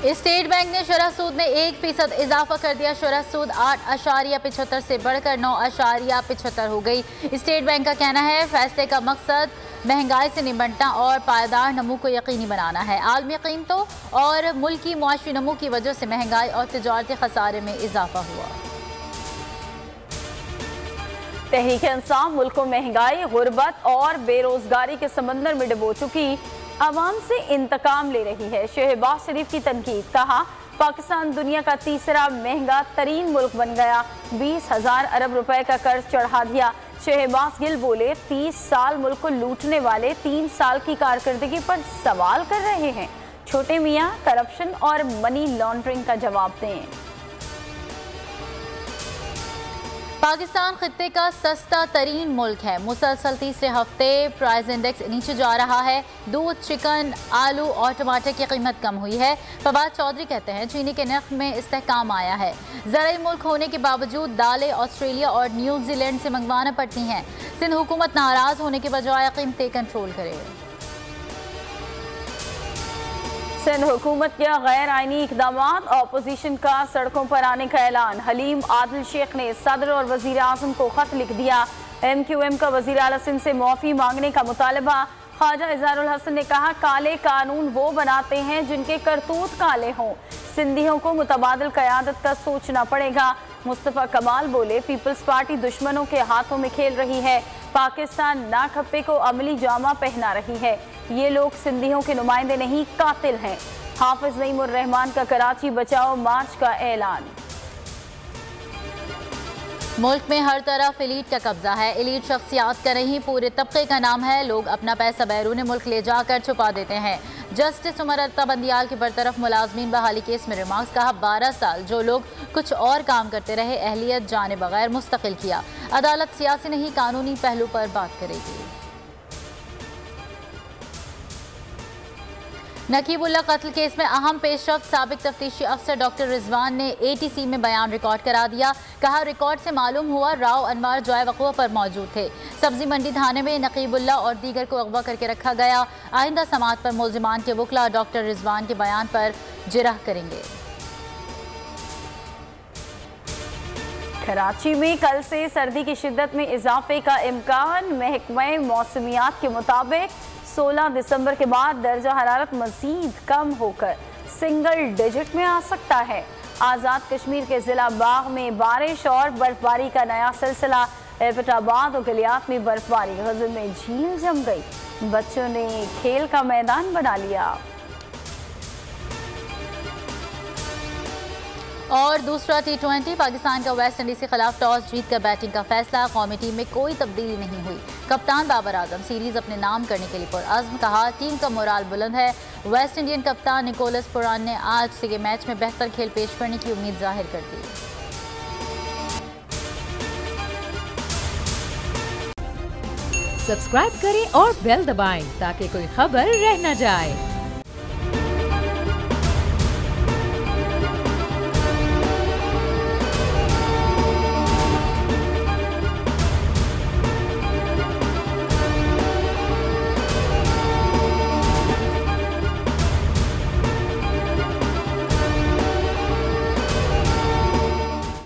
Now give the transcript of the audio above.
State bank ने शरह सूद में 1% इजाफा कर दिया। शरह सूद 8.75 से बढ़कर 9.75 हो गई। स्टेट बैंक का कहना है फैसले का मकसद महंगाई से निपटना और पायदार नमू को यकीनी बनाना है। आलमी कीमतों और मुल्की मुआशी नमू की वजह से महंगाई और तिजारती खसारे में इजाफा हुआ। तहरीक-ए-इंसाफ मुल्क को महंगाई, गुर्बत और बेरोजगारी के समंदर में डुबो चुकी अवाम से इंतकाम ले रही है। शहबाज शरीफ की तनकीद, कहा पाकिस्तान दुनिया का तीसरा महंगा तरीन मुल्क बन गया, 20,000 अरब रुपए का कर्ज चढ़ा दिया। शहबाज गिल बोले 30 साल मुल्क को लूटने वाले 3 साल की कारकर्दगी पर सवाल कर रहे हैं। छोटे मियाँ करप्शन और मनी लॉन्ड्रिंग का जवाब दें। पाकिस्तान खित्ते का सस्ता तरीन मुल्क है। मुसलसल तीसरे हफ्ते प्राइस इंडेक्स नीचे जा रहा है। दूध, चिकन, आलू और टमाटर की कीमत कम हुई है। फवाद चौधरी कहते हैं चीनी के नर्ख में इस्तेहकाम आया है। ज़राई मुल्क होने के बावजूद दालें ऑस्ट्रेलिया और न्यूजीलैंड से मंगवाना पड़ती हैं। सिंध हुकूमत नाराज होने के बजाय कीमतें कंट्रोल करे। सिंध हुकूमत के गैर आइनी इकदाम, अपोजिशन का सड़कों पर आने का ऐलान। हलीम आदिल शेख ने सदर और वजीर आजम को खत लिख दिया। MQM का वजीर आला सिंध से माफी मांगने का मुतालबा। ख्वाजा इज़हारुल हसन ने कहा काले कानून वो बनाते हैं जिनके करतूत काले हों। सिंधियों को मुतबादिल क़यादत का सोचना पड़ेगा। मुस्तफ़ा कमाल बोले पीपल्स पार्टी दुश्मनों के हाथों में खेल रही है। पाकिस्तान नाखप्पे को अमली जामा पहना रही है। ये लोग सिंधियों के नुमाइंदे नहीं, कातिल हैं। हाफिज नईमुर रहमान का कराची बचाओ मार्च का ऐलान। मुल्क में हर तरफ एलीट का कब्जा है। एलीट शख्सियात का नहीं, पूरे तबके का नाम है। लोग अपना पैसा बैरून मुल्क ले जाकर छुपा देते हैं। जस्टिस उमर अत्ता बंदियाल की बरतरफ मुलाजमीन बहाली केस में रिमार्क्स, कहा 12 साल जो लोग कुछ और काम करते रहे अहलियत जाने बगैर मुस्तकिल किया। अदालत सियासी नहीं कानूनी पहलू पर बात करेगी। नकीबुल्ला कत्ल केस में अहम पेशरफ्त, साबिक तफ्तीशी अफसर डॉक्टर रिजवान ने ATC में बयान रिकॉर्ड करा दिया। कहा रिकॉर्ड से मालूम हुआ राव अनवार जॉय वक़्वा पर मौजूद थे। सब्जी मंडी थाने में नकीबुल्ला और दीगर को अगवा करके रखा गया। आइंदा समाअत पर मुल्जिमान के वकला डॉक्टर रिजवान के बयान पर जिरह करेंगे। कराची में कल से सर्दी की शिद्दत में इजाफे का इम्कान। महकमा मौसमियात के मुताबिक 16 दिसंबर के बाद दर्जा हरारत मजीद कम होकर सिंगल डिजिट में आ सकता है। आज़ाद कश्मीर के ज़िला बाग में बारिश और बर्फबारी का नया सिलसिला। एबटाबाद और गलियात में बर्फबारी, गज़ल में झील जम गई। बच्चों ने खेल का मैदान बना लिया। और दूसरा T20 पाकिस्तान का वेस्ट इंडीज के खिलाफ टॉस जीतकर बैटिंग का फैसला। कौमी टीम में कोई तब्दीली नहीं हुई। कप्तान बाबर आजम सीरीज अपने नाम करने के लिए पुरअज़्म, कहा टीम का मोराल बुलंद है। वेस्ट इंडियन कप्तान निकोलस पुरान ने आज से के मैच में बेहतर खेल पेश करने की उम्मीद जाहिर कर दी। सब्सक्राइब करें और बेल दबाएं ताकि कोई खबर रह न जाए।